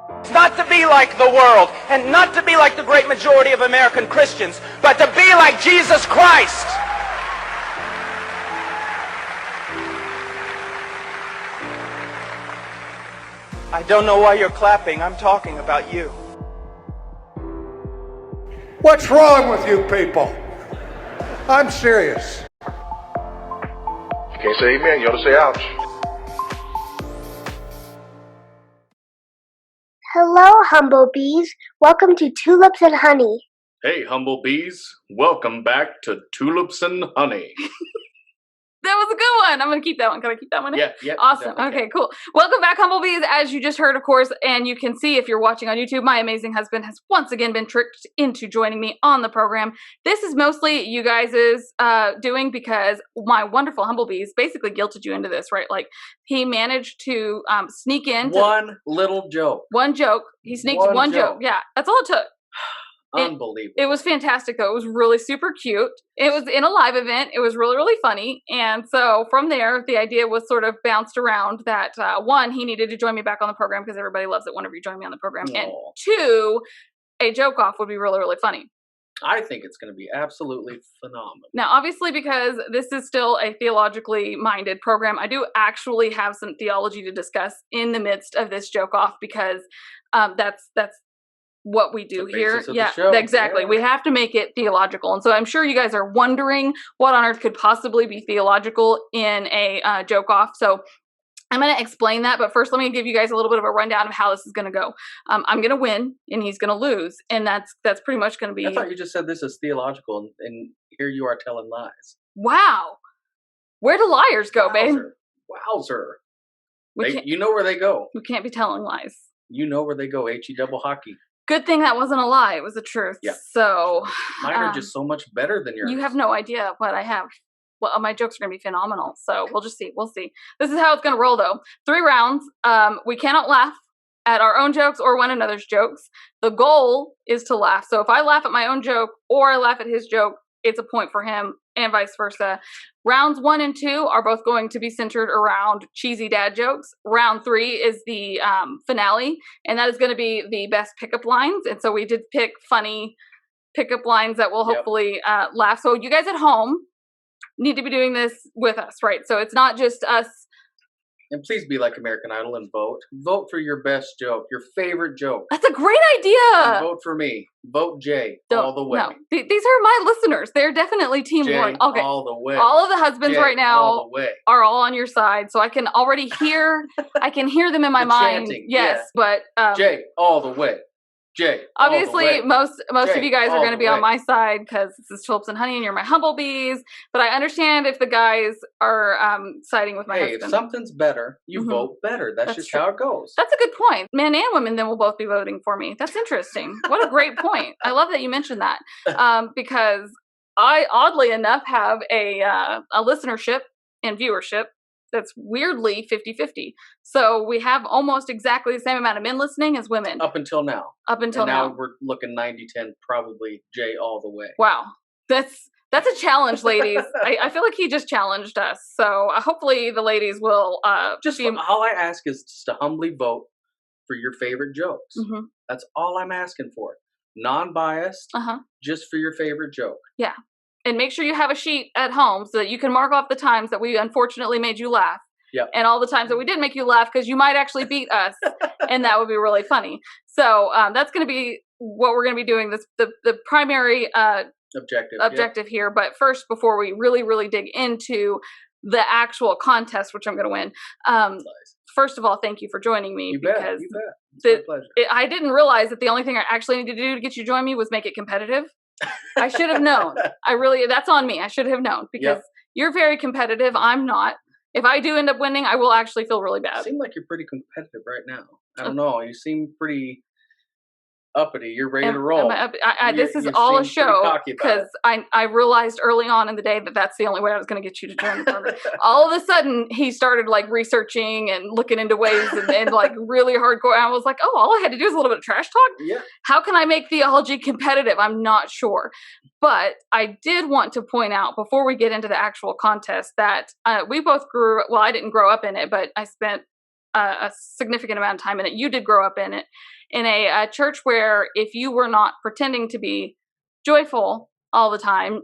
It's not to be like the world, and not to be like the great majority of American Christians, but to be like Jesus Christ. I don't know why you're clapping. I'm talking about you. What's wrong with you people? I'm serious. You can't say amen, you ought to say ouch. Hello, humble bees. Welcome to Tulips and Honey. Hey, humble bees. Welcome back to Tulips and Honey. That was a good one. I'm going to keep that one. Can I keep that one in? Yeah. Awesome. Okay, cool. Welcome back, Humblebees. As you just heard, of course, and you can see if you're watching on YouTube, my amazing husband has once again been tricked into joining me on the program. This is mostly you guys' doing because my wonderful Humblebees basically guilted you into this, right? Like, he managed to sneak in. One little joke. One joke. He sneaked one joke. Yeah, that's all it took. Unbelievable. It was fantastic, though. It was really super cute. It was in a live event. It was really, really funny. And so from there, the idea was sort of bounced around that, one, he needed to join me back on the program because everybody loves it whenever you join me on the program. Aww. And two, a joke off would be really, really funny. I think it's going to be absolutely phenomenal. Now, obviously, because this is still a theologically minded program, I do actually have some theology to discuss in the midst of this joke off because that's what we do here. Yeah, exactly. Yeah. We have to make it theological. And so I'm sure you guys are wondering what on earth could possibly be theological in a joke off. So I'm going to explain that. But first, let me give you guys a little bit of a rundown of how this is going to go. I'm going to win and he's going to lose. And that's pretty much going to be. I thought you just said this is theological and here you are telling lies. Wow. Where do liars go, babe? Wowzer. You know where they go. We can't be telling lies. You know where they go. H-E double hockey. Good thing that wasn't a lie. It was the truth. Yeah. So mine are just so much better than yours. You have no idea what I have. Well, my jokes are going to be phenomenal. So we'll just see. We'll see. This is how it's going to roll, though. 3 rounds. We cannot laugh at our own jokes or one another's jokes. The goal is to laugh. So if I laugh at my own joke or I laugh at his joke, it's a point for him and vice versa. Rounds 1 and 2 are both going to be centered around cheesy dad jokes. Round 3 is the finale, and that is going to be the best pickup lines. And so we did pick funny pickup lines that will hopefully laugh. So you guys at home need to be doing this with us, right? So it's not just us. And please be like American Idol and vote. Vote for your best joke, your favorite joke. That's a great idea. And vote for me. Vote Jay all the way. No. These are my listeners. They're definitely Team Jay, Warren. Okay. all the way. All of the husbands Jay, right now all the way. are all on your side. So I can already hear, I can hear them in my mind. Chanting, yes, but Jay, all the way. Jay, obviously, most Jay, of you guys are going to be on my side because this is Tulips and Honey and you're my humble bees. But I understand if the guys are siding with my husband. If something's better, you vote better. That's just true. How it goes. That's a good point. Men and women then will both be voting for me. That's interesting. What a great point. I love that you mentioned that because I, oddly enough, have a listenership and viewership that's weirdly 50-50. So we have almost exactly the same amount of men listening as women. Up until now. Now we're looking 90-10, probably Jay all the way. Wow. That's a challenge, ladies. I feel like he just challenged us. So hopefully the ladies will all I ask is just to humbly vote for your favorite jokes. Mm-hmm. That's all I'm asking for. Non-biased, just for your favorite joke. Yeah. And make sure you have a sheet at home so that you can mark off the times that we unfortunately made you laugh. Yep. And all the times that we didn't make you laugh because you might actually beat us. And that would be really funny. So that's going to be what we're going to be doing, the primary objective here. But first, before we really, really dig into the actual contest, which I'm going to win, first of all, thank you for joining me. You bet. It's my pleasure. I didn't realize that the only thing I actually needed to do to get you to join me was make it competitive. I should have known. That's on me. I should have known because you're very competitive. I'm not. If I do end up winning, I will actually feel really bad. You seem like you're pretty competitive right now. I don't know. You seem pretty uppity. You're ready to roll. This is all a show because I realized early on in the day that that's the only way I was going to get you to join the program. All of a sudden, he started like researching and looking into ways and like really hardcore. And I was like, oh, all I had to do is a little bit of trash talk. Yeah. How can I make theology competitive? I'm not sure. But I did want to point out before we get into the actual contest that we both I didn't grow up in it, but I spent a significant amount of time in it. You did grow up in it, in a church where if you were not pretending to be joyful all the time,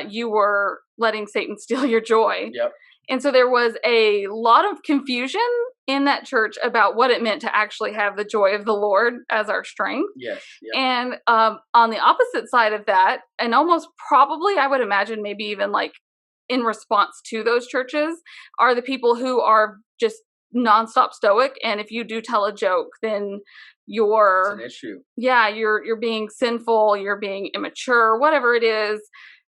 you were letting Satan steal your joy. Yep. And so there was a lot of confusion in that church about what it meant to actually have the joy of the Lord as our strength. Yes. Yep. And on the opposite side of that, and almost probably, I would imagine, maybe even like in response to those churches, are the people who are just nonstop stoic. And if you do tell a joke, then you're It's an issue. Yeah, you're being sinful, you're being immature, whatever it is.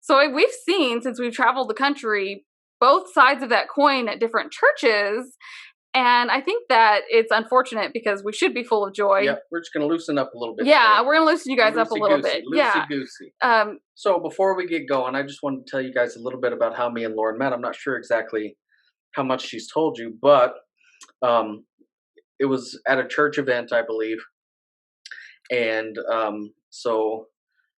So we've seen, since we've traveled the country, both sides of that coin at different churches. And I think that it's unfortunate because we should be full of joy. Yep, we're just going to loosen up a little bit. Yeah, today. we're going to loosen you guys up a little bit. Yeah. Loosey-goosey. So before we get going, I just wanted to tell you guys a little bit about how me and Lauren met. I'm not sure exactly how much she's told you, but it was at a church event, I believe. And so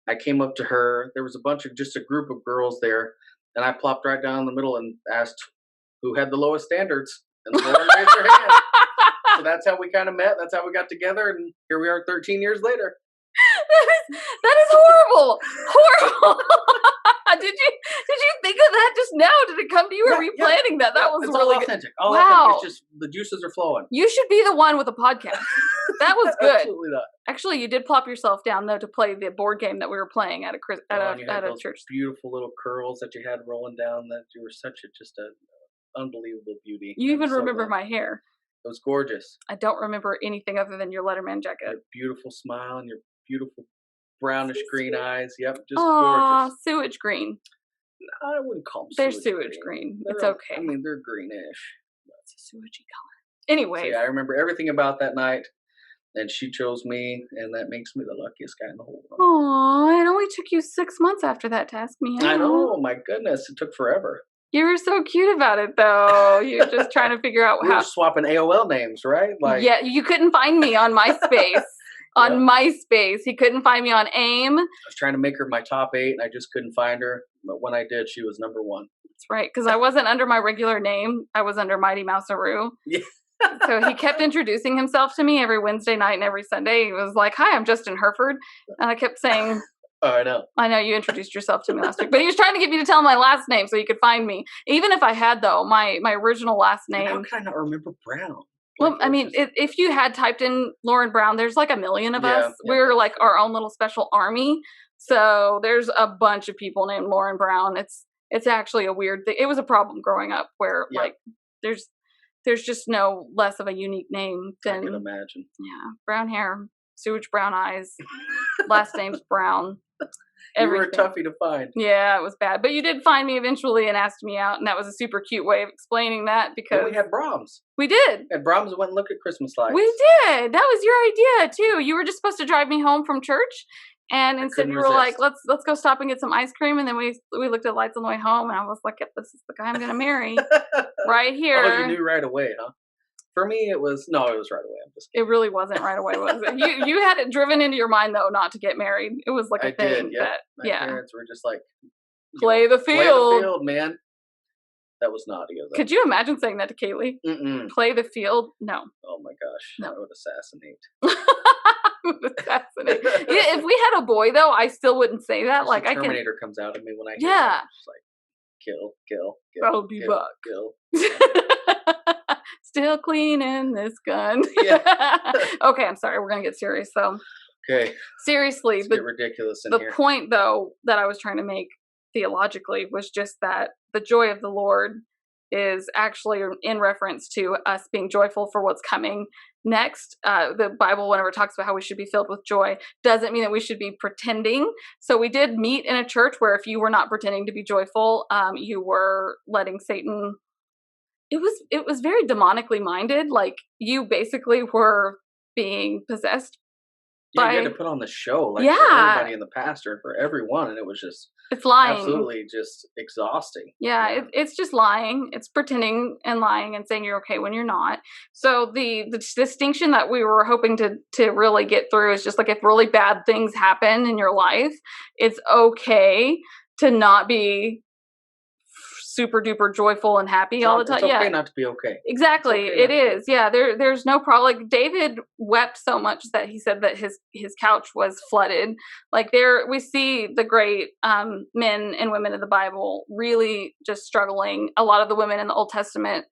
I came up to her. There was just a group of girls there. And I plopped right down in the middle and asked who had the lowest standards. And Lauren raised her hand. So that's how we kind of met. That's how we got together. And here we are 13 years later. That is horrible. Horrible. Did you think of that just now? Did it come to you? Or were you planning that? That was it's really all authentic. Good. All wow. authentic. It's just the juices are flowing. You should be the one with a podcast. That was good. Absolutely not. Actually, you did plop yourself down though to play the board game that we were playing at a church. Beautiful little curls that you had rolling down. That you were just an unbelievable beauty. You even remember my hair. It was gorgeous. I don't remember anything other than your Letterman jacket. Your beautiful smile and your beautiful brownish green eyes. Yep, just gorgeous. gorgeous. Sewage green. I wouldn't call them they're sewage green. It's okay. I mean, they're greenish. It's a sewagey color. Anyway. So yeah, I remember everything about that night, and she chose me, and that makes me the luckiest guy in the whole world. Aw, it only took you 6 months after that to ask me out. I know, my goodness, it took forever. You were so cute about it, though. You're just trying to figure out we were swapping AOL names, right? Like, yeah, you couldn't find me on MySpace. On MySpace, he couldn't find me on AIM. I was trying to make her my top 8, and I just couldn't find her. But when I did, she was number 1. That's right, because I wasn't under my regular name. I was under Mighty Mousearoo. Yeah. So he kept introducing himself to me every Wednesday night and every Sunday. He was like, "Hi, I'm Justin Hereford," and I kept saying, "Oh, I know. I know you introduced yourself to me last week," but he was trying to get me to tell my last name so he could find me. Even if I had, though, my original last name. How could I not remember Brown? Well, I mean, if you had typed in Lauren Brown, there's like a million of us. We're like our own little special army. So there's a bunch of people named Lauren Brown. It's actually a weird thing. It was a problem growing up where like there's just no less of a unique name than I can imagine. Yeah, brown hair, sewage brown eyes, last name's Brown. You were a toughie to find. Yeah, it was bad. But you did find me eventually and asked me out, and that was a super cute way of explaining that because we had Brahms. We did. And Brahms went and looked at Christmas lights. We did. That was your idea too. You were just supposed to drive me home from church, and instead you were like, "Let's go stop and get some ice cream." And then we looked at lights on the way home, and I was like, "Yep, this is the guy I'm gonna marry right here." Oh, you knew right away, huh? For me, it was right away. I'm just kidding. It really wasn't right away, was it? You had it driven into your mind though, not to get married. It was like a thing that my parents were just like, play the field, play the field, man. That was naughty of them. Could you imagine saying that to Kaylee? Mm-mm. Play the field? No. Oh my gosh, no. I would assassinate. Assassinate. Yeah, if we had a boy though, I still wouldn't say that. Like Terminator comes out of me when I hear that. It's like kill. I'll be back. Kill. Still cleaning this gun. Yeah. Okay, I'm sorry. We're gonna get serious though. Okay. Seriously, get ridiculous in here. The point though that I was trying to make theologically was just that the joy of the Lord is actually in reference to us being joyful for what's coming next. The Bible, whenever it talks about how we should be filled with joy, doesn't mean that we should be pretending. So we did meet in a church where if you were not pretending to be joyful, you were letting Satan. It was very demonically minded. Like you basically were being possessed. Yeah, you had to put on the show, like for everybody in the pastor and for everyone, and it was just it's lying, absolutely just exhausting. Yeah. It's just lying. It's pretending and lying and saying you're okay when you're not. So the distinction that we were hoping to really get through is just like if really bad things happen in your life, it's okay to not be super duper joyful and happy all the time. It's okay not to be okay. Exactly. Okay It is. Yeah. There's no problem. Like David wept so much that he said that his couch was flooded. Like we see the great men and women of the Bible really just struggling. A lot of the women in the Old Testament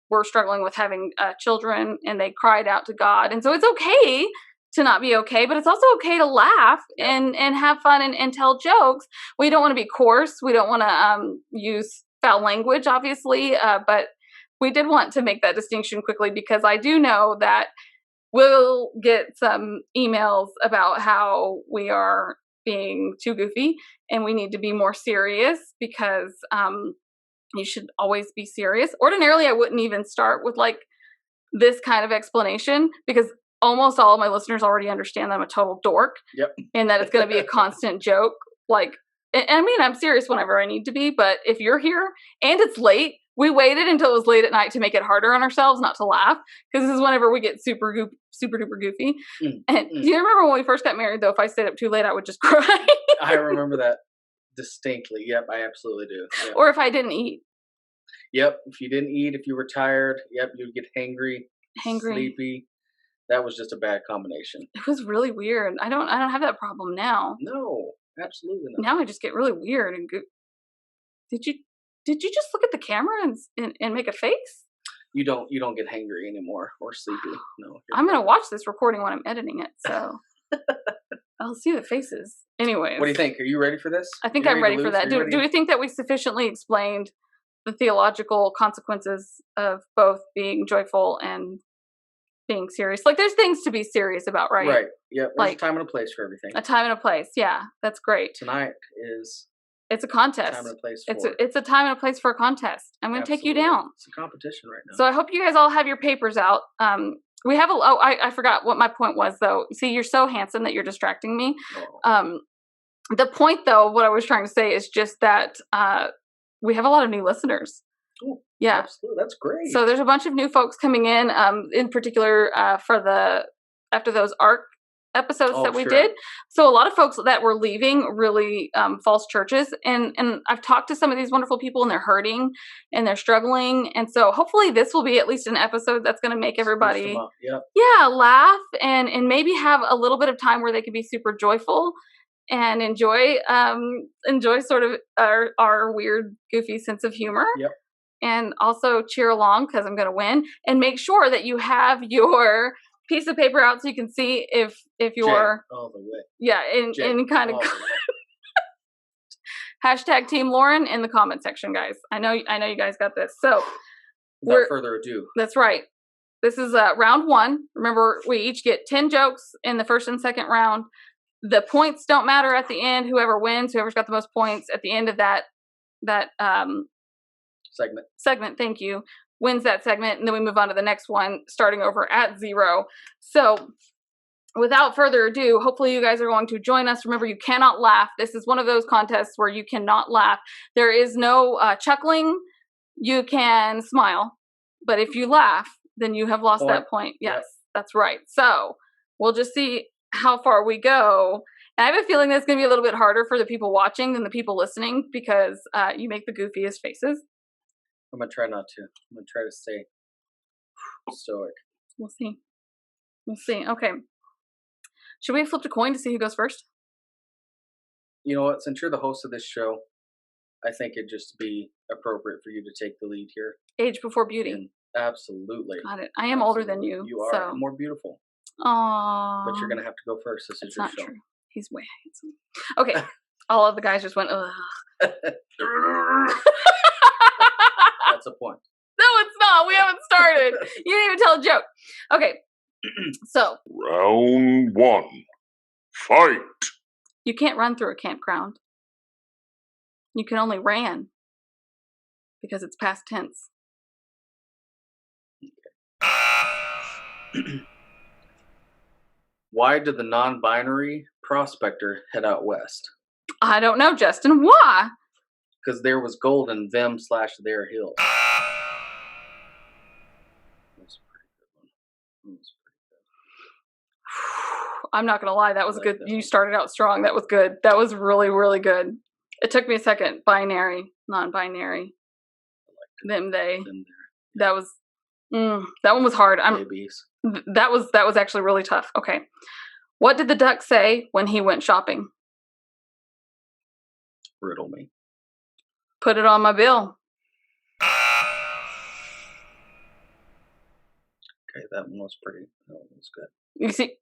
were struggling with having children, and they cried out to God. And so it's okay to not be okay, but it's also okay to laugh and have fun and tell jokes. We don't want to be coarse. We don't want to use foul language, obviously, but we did want to make that distinction quickly, because I do know that we'll get some emails about how we are being too goofy and we need to be more serious, because you should always be serious. Ordinarily, I wouldn't even start with like this kind of explanation, because almost all of my listeners already understand that I'm a total dork. Yep. And that it's going to be a constant joke. Like, I mean, I'm serious whenever I need to be, but if you're here and it's late, we waited until it was late at night to make it harder on ourselves not to laugh, because this is whenever we get super duper goofy. And do you remember when we first got married, though, if I stayed up too late, I would just cry? I remember that distinctly. Yep, I absolutely do. Yep. Or if I didn't eat. Yep, if you didn't eat, if you were tired, yep, you'd get hangry, sleepy. That was just a bad combination. It was really weird. I don't have that problem now. No, absolutely not. Now I just get really weird and Did you just look at the camera and make a face? You don't get hangry anymore or sleepy. No. I'm gonna watch this recording when I'm editing it, so I'll see the faces. Anyways, what do you think? Are you ready for this? I think I'm ready for that. Do we think that we sufficiently explained the theological consequences of both being joyful and being serious? Like, there's things to be serious about, right? Right. Yeah. There's like, a time and a place for everything. A time and a place. Yeah, that's great. Tonight is. It's a contest. Time and a place it's a time and a place for a contest. I'm going to take you down. It's a competition right now. So I hope you guys all have your papers out. We have I forgot what my point was, though. See, you're so handsome that you're distracting me. Oh. The point, though, what I was trying to say is just that we have a lot of new listeners. Ooh, yeah, absolutely. That's great. So there's a bunch of new folks coming in particular after those ARC episodes that we did. So a lot of folks that were leaving really false churches, and I've talked to some of these wonderful people, and they're hurting and they're struggling, and so hopefully this will be at least an episode that's going to make everybody laugh and maybe have a little bit of time where they can be super joyful and enjoy sort of our weird goofy sense of humor. Yep. And also cheer along, because I'm going to win, and make sure that you have your piece of paper out so you can see if you're all the way. Yeah, in kind of hashtag Team Lauren in the comment section, guys. I know you guys got this. So without further ado, that's right. This is round 1. Remember, we each get 10 jokes in the first and second round. The points don't matter at the end. Whoever wins, whoever's got the most points at the end of that segment, thank you, wins that segment, and then we move on to the next one, starting over at 0. So without further ado, hopefully you guys are going to join us. Remember, you cannot laugh. This is one of those contests where you cannot laugh. There is no chuckling. You can smile, but if you laugh, then you have lost that point. Yes, that's right. So we'll just see how far we go. And I have a feeling that's going to be a little bit harder for the people watching than the people listening, because you make the goofiest faces. I'm going to try not to. I'm going to try to stay stoic. We'll see. Okay. Should we have flipped a coin to see who goes first? You know what? Since you're the host of this show, I think it'd just be appropriate for you to take the lead here. Age before beauty. And absolutely. Got it. I am older than you. You are. So. More beautiful. Aww. But you're going to have to go first. This is your show. True. He's way handsome. Okay. All of the guys just went, ugh. That's a point. No, it's not. We haven't started. You didn't even tell a joke. Okay. So. Round 1. Fight. You can't run through a campground. You can only ran, because it's past tense. Why did the non-binary prospector head out west? I don't know, Justin. Why? Because there was gold in them/their hills. That's a pretty good one. I'm not going to lie. That was good. You started out strong. That was good. That was really, really good. It took me a second. Binary, non-binary. Them, they. Them, there. That was that one was hard. Babies. That was actually really tough. Okay. What did the duck say when he went shopping? Riddle me. Put it on my bill. Okay, that one was pretty. That one was good.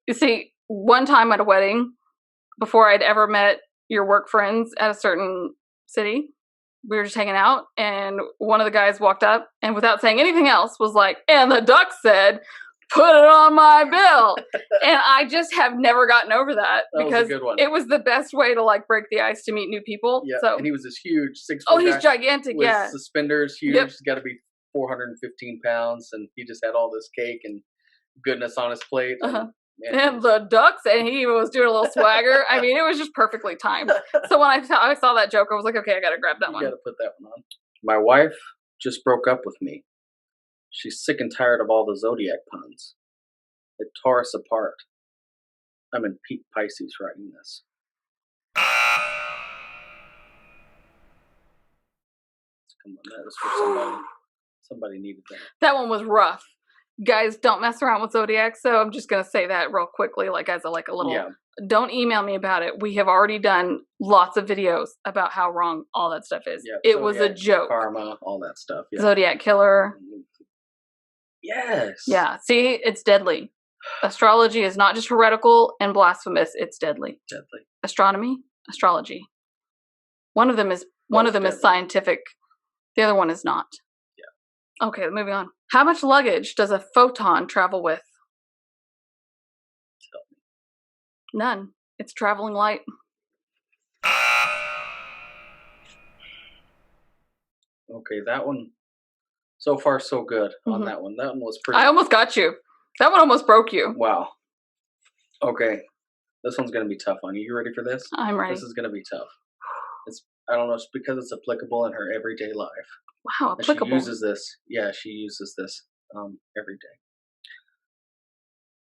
You see, one time at a wedding, before I'd ever met your work friends at a certain city, we were just hanging out, and one of the guys walked up and without saying anything else was like, and the duck said, put it on my bill. And I just have never gotten over that because was a good one. It was the best way to like break the ice to meet new people. Yeah, So and he was this huge 6 oh, foot he's guy gigantic. with Yeah. suspenders, huge. Yep. He's got to be 415 pounds, and he just had all this cake and goodness on his plate. And the ducks, and he was doing a little swagger. I mean, it was just perfectly timed. So when I saw that joke, I was like, okay, I got to grab that one. You got to put that one on. My wife just broke up with me. She's sick and tired of all the zodiac puns. It tore us apart. I'm in peak Pisces writing this. Come on, that was for somebody. Somebody needed that. That one was rough. Guys, don't mess around with zodiac. So I'm just gonna say that real quickly, like as a little. Yeah. Don't email me about it. We have already done lots of videos about how wrong all that stuff is. Yeah, it was a joke. Karma, all that stuff. Yeah. Zodiac killer. Yes. Yeah. See, it's deadly. Astrology is not just heretical and blasphemous. It's deadly. Deadly. Astronomy, astrology. One of them is scientific. The other one is not. Yeah. Okay, moving on. How much luggage does a photon travel with? Tell me. None. It's traveling light. Okay, that one. So far, so good on that one. That one was pretty. I almost got you. That one almost broke you. Wow. Okay, this one's gonna be tough on you. You ready for this? I'm ready. This is gonna be tough. I don't know. It's because it's applicable in her everyday life. Wow, applicable. And she uses this. Yeah, she uses this every day.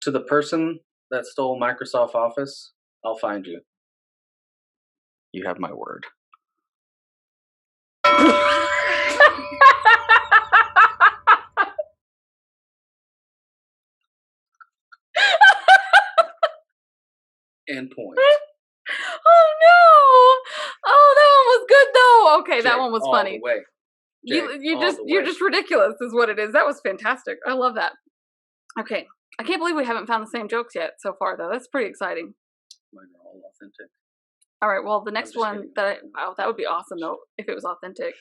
To the person that stole Microsoft Office, I'll find you. You have my word. And point. Oh no! Oh, that one was good though. Okay, that one was all funny. The way. You're just ridiculous, is what it is. That was fantastic. I love that. Okay, I can't believe we haven't found the same jokes yet so far, though. That's pretty exciting. Mine are all authentic. All right. Well, the next one that would be awesome though if it was authentic.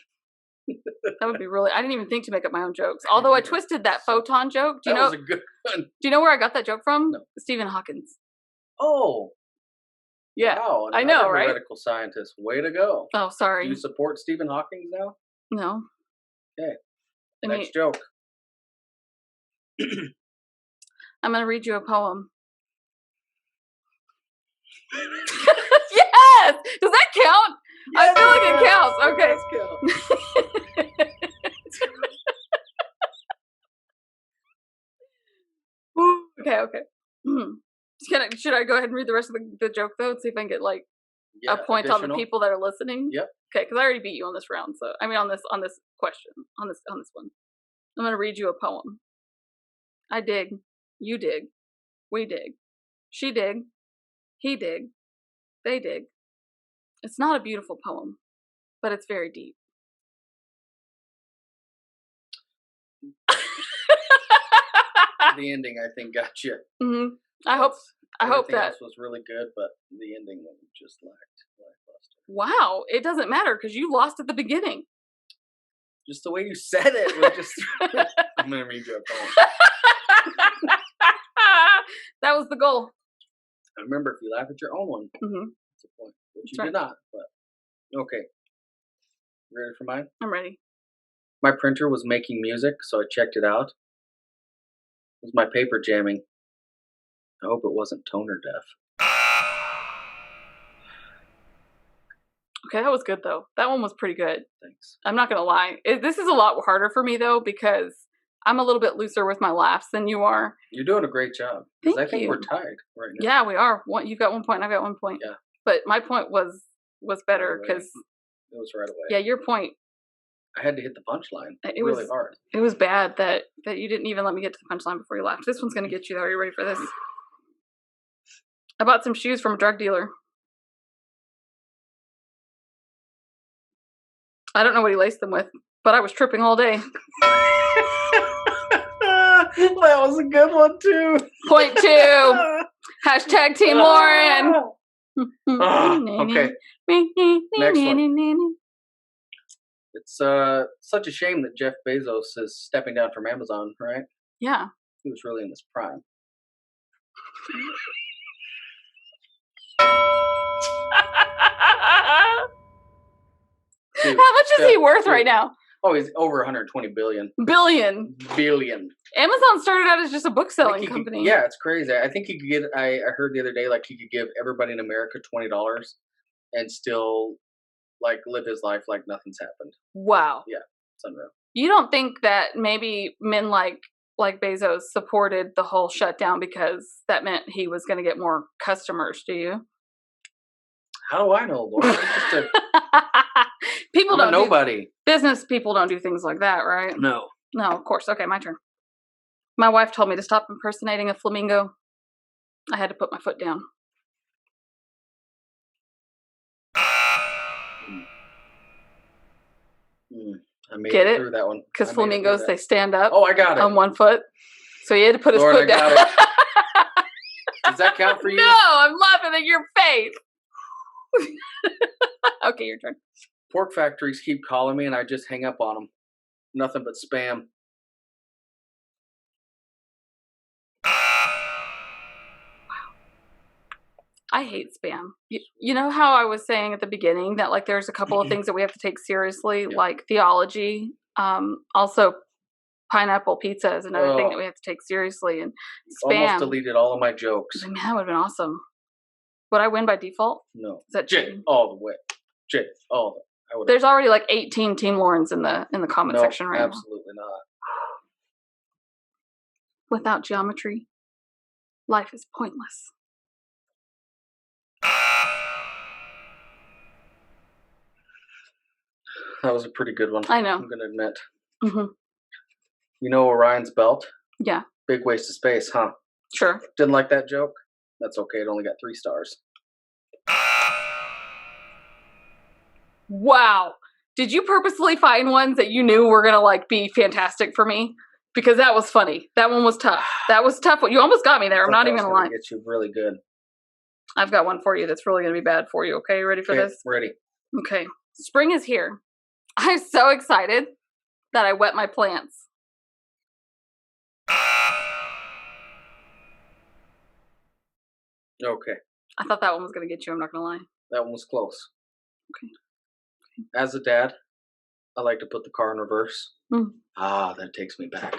That would be really. I didn't even think to make up my own jokes. Although I twisted that photon joke. That was a good one. Do you know where I got that joke from? No. Stephen Hawking's. Oh. Yeah. Wow, I know, right? Heretical scientist. Way to go. Oh, sorry. Do you support Stephen Hawking now? No. Okay. Next joke. I'm going to read you a poem. Yes! Does that count? Yes! I feel like it counts. Okay. Okay. Should I go ahead and read the rest of the joke, though, and see if I can get, like, a point on the people that are listening? Yep. Okay, because I already beat you on this round, so, I mean, on this question, on this one. I'm going to read you a poem. I dig. You dig. We dig. She dig. He dig. They dig. It's not a beautiful poem, but it's very deep. The ending, I think, got you. Mm-hmm. I hope that else was really good, but the ending just lackluster. Wow, it doesn't matter because you lost at the beginning. Just the way you said it was just. I'm gonna read you a poem. That was the goal. I remember, if you laugh at your own one, that's a point. Which you did not, but okay. Ready for mine? I'm ready. My printer was making music, so I checked it out. Was my paper jamming? I hope it wasn't toner deaf. Okay, that was good though. That one was pretty good. Thanks. I'm not gonna lie. This is a lot harder for me though because I'm a little bit looser with my laughs than you are. You're doing a great job. Thank I think you. we're tied right now. Yeah, we are. You've got 1 point. I've got 1 point. Yeah. But my point was better because it was right away. Yeah, your point I had to hit the punchline It really was hard. It was bad that you didn't even let me get to the punchline before you left. This one's gonna get you though. Are you ready for this? I bought some shoes from a drug dealer. I don't know what he laced them with, but I was tripping all day. That was a good one too. Point 2. Hashtag Team Lauren. Okay. Next one. It's such a shame that Jeff Bezos is stepping down from Amazon, right? Yeah. He was really in his prime. Dude, How much is he worth right now? Oh, he's over 120 billion. Billion. Amazon started out as just a book selling company. Yeah, it's crazy. I think he could get. I heard the other day, like he could give everybody in America $20 and still like live his life like nothing's happened. Wow. Yeah, it's unreal. You don't think that maybe men like Bezos supported the whole shutdown because that meant he was going to get more customers, do you? How do I know, Laura? People don't. Nobody. Business people don't do things like that, right? No. No, of course. Okay, my turn. My wife told me to stop impersonating a flamingo. I had to put my foot down. I made Get it it? through that one. Because flamingos, they stand up. Oh, I got it. On one foot. So he had to put his Lauren, foot down. I got it. Does that count for you? No, I'm laughing at your face. Okay, your turn. Pork factories keep calling me and I just hang up on them. Nothing but spam. I hate spam. You know how I was saying at the beginning that like there's a couple of things that we have to take seriously, like theology. Also, pineapple pizza is another thing that we have to take seriously, and spam. Almost deleted all of my jokes. Man, that would have been awesome. Would I win by default? No. Is that J all the way. J all the way. There's already like 18 Team Laurens in the comment section right absolutely not. Without geometry, life is pointless. That was a pretty good one. I know. I'm gonna admit. Mm-hmm. You know Orion's belt? Yeah. Big waste of space, huh? Sure. Didn't like that joke? That's okay. It only got 3 stars. Wow. Did you purposely find ones that you knew were gonna like be fantastic for me? Because that was funny. That one was tough. That was tough. You almost got me there. I'm not even gonna lie. Get you really good. I've got one for you that's really gonna be bad for you. Okay, you ready for this? Ready. Okay. Spring is here. I'm so excited that I wet my plants. Okay. I thought that one was gonna get you. I'm not gonna lie. That one was close. Okay. As a dad, I like to put the car in reverse. Mm. That takes me back.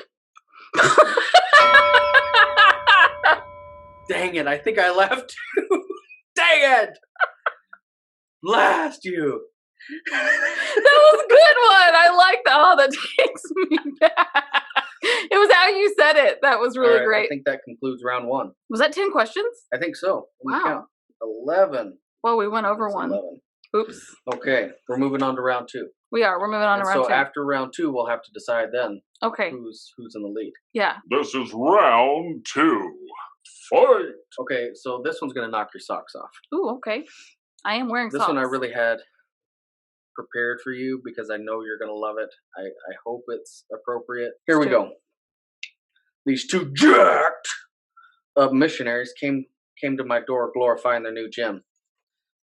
Dang it, I think I left you. Dang it! Blast you. That was a good one. I like that. Oh, that takes me back. It was how you said it. That was really great. I think that concludes round 1. Was that 10 questions? I think so. Wow. 11. Well, we went over one. 11. Oops. Okay, we're moving on to round 2. We are. We're moving on to round 2. So after round 2, we'll have to decide then. Okay. Who's in the lead? Yeah. This is round 2. Fight! Okay, so this one's gonna knock your socks off. Ooh, okay. I am wearing this socks. This one I really had prepared for you because I know you're gonna love it. I hope it's appropriate. Here we go. These 2 jacked up missionaries came to my door glorifying their new gym.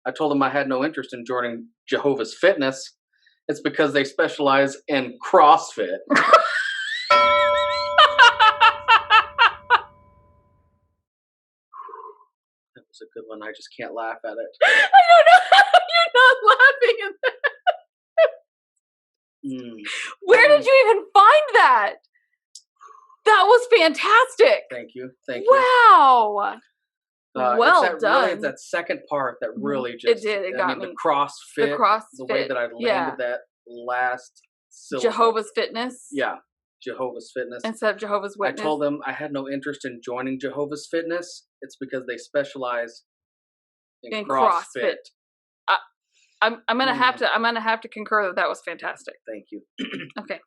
I told them I had no interest in joining Jehovah's Fitness. It's because they specialize in CrossFit. That was a good one. I just can't laugh at it. I don't know how you're not laughing at that. Where did you even find that? That was fantastic. Thank you. Thank you. Wow. Well done. Really, it's that second part that really just... It got me. The CrossFit. The CrossFit. The way that I landed that last syllable. Jehovah's Fitness. Yeah. Jehovah's Fitness. Instead of Jehovah's Witness. I told them I had no interest in joining Jehovah's Fitness. It's because they specialize in CrossFit. I'm gonna have to concur that was fantastic. Thank you. Okay.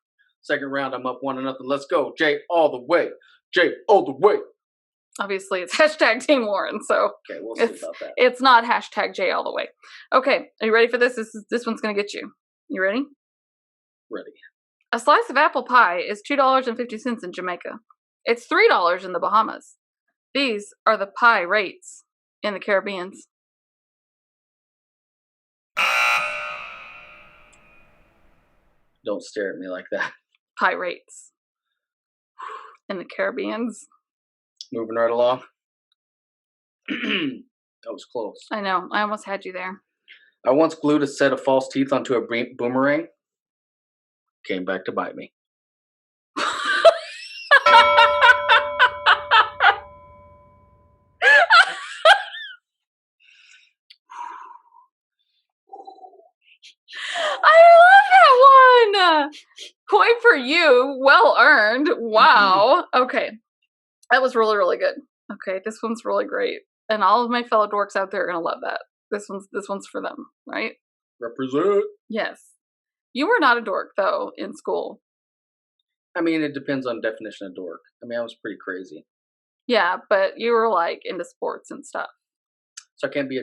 Second round, I'm up 1-0. Let's go. Jay all the way. Jay all the way. Obviously, it's hashtag Team Lauren, so Okay, we'll see about that. it's not hashtag J all the way. Okay, are you ready for this? This one's gonna get you. You ready? Ready. A slice of apple pie is $2.50 in Jamaica. It's $3 in the Bahamas. These are the pie rates in the Caribbean. Don't stare at me like that. Pie rates in the Caribbean. Moving right along. That was close. I know. I almost had you there. I once glued a set of false teeth onto a boomerang. Came back to bite me. I love that one. Point for you. Well earned. Wow. Okay. That was really, really good. Okay, this one's really great. And all of my fellow dorks out there are gonna love that. This one's for them, right? Represent. Yes. You were not a dork though in school. I mean, it depends on definition of dork. I mean, I was pretty crazy. Yeah, but you were like into sports and stuff. So I can't be a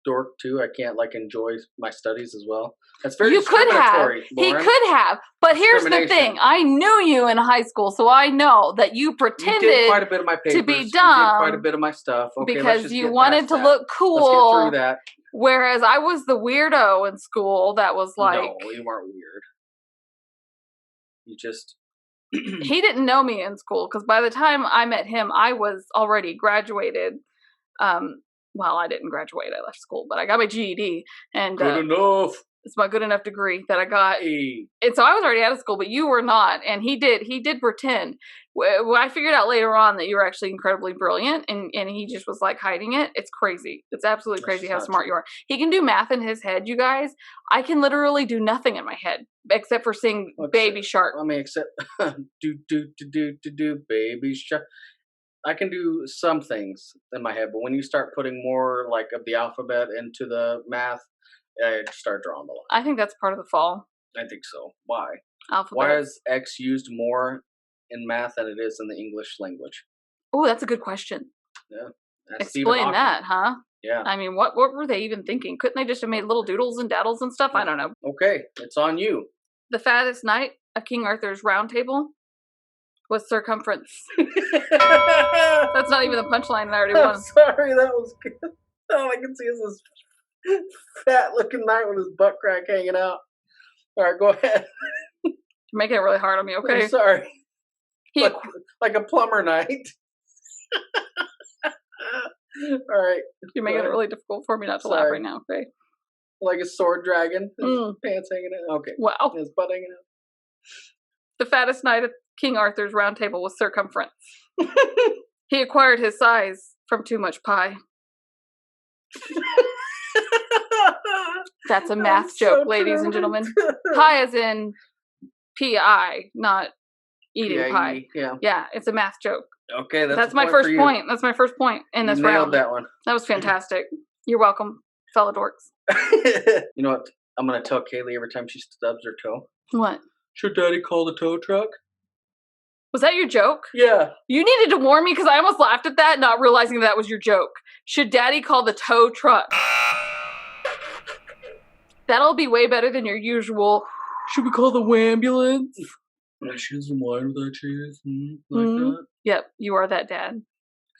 dork too. I can't like enjoy my studies as well. That's very You could have. discriminatory, He Lauren. could have. But here's the thing. I knew you in high school, so I know that you pretended You did quite a bit of my papers. to be You did dumb quite a bit of my stuff. Okay, let's because just you get wanted past to that. look cool. Let's get through that. Whereas I was the weirdo in school that was like, no, you weren't weird. You just he didn't know me in school because by the time I met him, I was already graduated. Well, I didn't graduate. I left school, but I got my GED, and good enough. it's my good enough degree that I got. Hey. And so I was already out of school, but you were not. And he did pretend. Well, I figured out later on that you were actually incredibly brilliant, and he just was like hiding it. It's crazy. It's absolutely crazy how smart you are. He can do math in his head, you guys. I can literally do nothing in my head except for sing Baby Shark. I mean, except do Baby Shark. I can do some things in my head, but when you start putting more like of the alphabet into the math, I start drawing the line. I think that's part of the fall. I think so. Why? Alphabet. Why is X used more in math than it is in the English language? Oh, that's a good question. Yeah. Explain that, huh? Yeah. I mean, what were they even thinking? Couldn't they just have made little doodles and daddles and stuff? I don't know. Okay, it's on you. The fattest knight of King Arthur's Round Table was circumference. That's not even the punchline, and I already won. I'm sorry, that was good. All I can see is this fat-looking knight with his butt crack hanging out. All right, go ahead. You're making it really hard on me, okay? I'm sorry. He, Like a plumber knight. All right. you're making it really difficult for me not to laugh right now, okay? Like a sword dragon. His pants hanging out. Okay. Wow. His butt hanging out. The fattest knight of King Arthur's Round Table was circumference. He acquired his size from too much pie. That's a math joke, ladies and gentlemen. Pie as in P-I, not eating pie. Yeah. Yeah, it's a math joke. Okay, that's my first point. That's my first point in this round. Nailed that one. That was fantastic. You're welcome, fellow dorks. You know what? I'm going to tell Kaylee every time she stubs her toe. What? Should Daddy call the tow truck? Was that your joke? Yeah. You needed to warn me because I almost laughed at that, not realizing that was your joke. Should Daddy call the tow truck? That'll be way better than your usual, should we call the wambulance? She has some wine with that cheese. That. Yep, you are that dad.